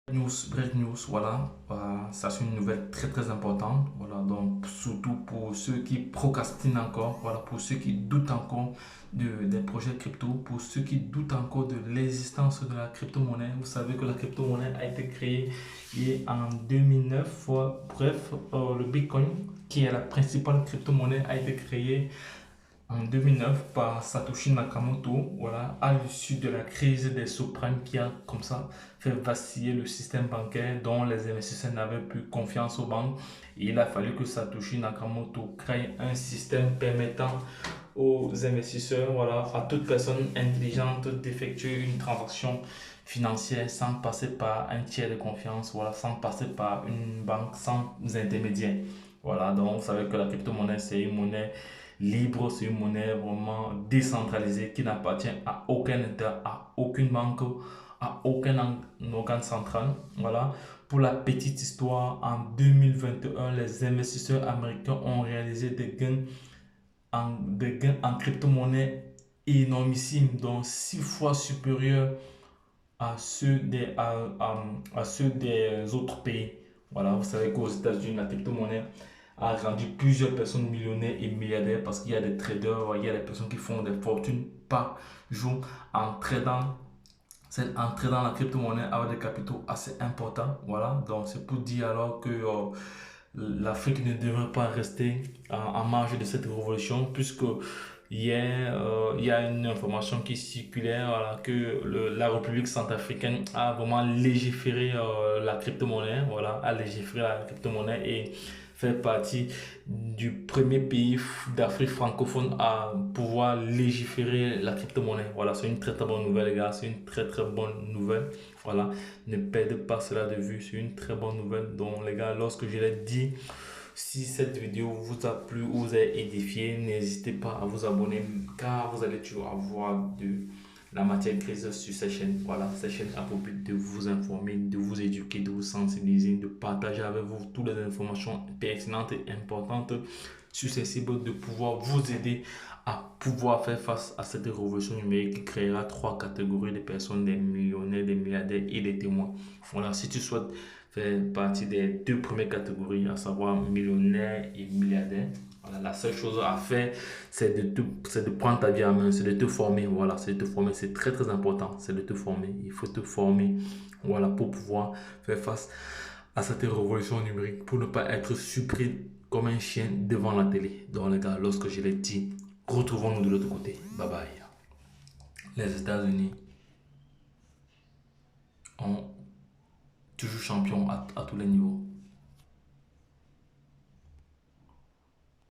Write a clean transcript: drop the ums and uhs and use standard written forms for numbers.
Break news, voilà, ça c'est une nouvelle très importante, voilà, donc surtout pour ceux qui procrastinent encore, voilà, pour ceux qui doutent encore des projets crypto, pour ceux qui doutent encore de l'existence de la crypto-monnaie. Vous savez que la crypto-monnaie a été créée en 2009, bref, le Bitcoin, qui est la principale crypto-monnaie, a été créé en 2009 par Satoshi Nakamoto, voilà, à l'issue de la crise des subprimes qui a comme ça fait vaciller le système bancaire dont les investisseurs n'avaient plus confiance aux banques. Et il a fallu que Satoshi Nakamoto crée un système permettant aux investisseurs, voilà, à toute personne intelligente d'effectuer une transaction financière sans passer par un tiers de confiance, voilà, sans passer par une banque, sans intermédiaire. Voilà, donc vous savez que la crypto-monnaie, c'est une monnaie libre, c'est une monnaie vraiment décentralisée qui n'appartient à aucun État, à aucune banque, à aucun organe central. Voilà. Pour la petite histoire, en 2021, les investisseurs américains ont réalisé des gains en crypto-monnaie énormissimes, donc 6 fois supérieurs à ceux des autres pays. Voilà, vous savez qu'aux États-Unis, la crypto-monnaie a rendu plusieurs personnes millionnaires et milliardaires parce qu'il y a des traders, il y a des personnes qui font des fortunes par jour en tradant, en tradant la crypto-monnaie avec des capitaux assez importants. Voilà, donc c'est pour dire alors que l'Afrique ne devrait pas rester en marge de cette révolution puisque hier, il y a une information qui circulait, voilà, que la République centrafricaine a vraiment légiféré la crypto-monnaie, voilà, a légiféré la crypto-monnaie et fait partie du premier pays d'Afrique francophone à pouvoir légiférer la crypto-monnaie. Voilà, c'est une très bonne nouvelle, les gars, c'est une très bonne nouvelle. Voilà, ne perdez pas cela de vue, c'est une très bonne nouvelle. Donc, les gars, lorsque je l'ai dit, si cette vidéo vous a plu ou vous a édifié, n'hésitez pas à vous abonner car vous allez toujours avoir de la matière grise sur cette chaîne. Voilà, cette chaîne a pour but de vous informer, de vous éduquer, de vous sensibiliser, de partager avec vous toutes les informations pertinentes et importantes sur ces cibles, de pouvoir vous aider à pouvoir faire face à cette révolution numérique qui créera 3 catégories de personnes, des millionnaires, des milliardaires et des témoins. Voilà, si tu souhaites faire partie des 2 premières catégories, à savoir millionnaires et milliardaires, voilà, la seule chose à faire, c'est de prendre ta vie en main, c'est de te former. Voilà, c'est de te former, c'est très important, c'est de te former. Il faut te former, voilà, pour pouvoir faire face à cette révolution numérique, pour ne pas être surpris comme un chien devant la télé. Donc les gars, lorsque je l'ai dit, retrouvons-nous de l'autre côté. Bye bye. Les États-Unis ont toujours champion à tous les niveaux.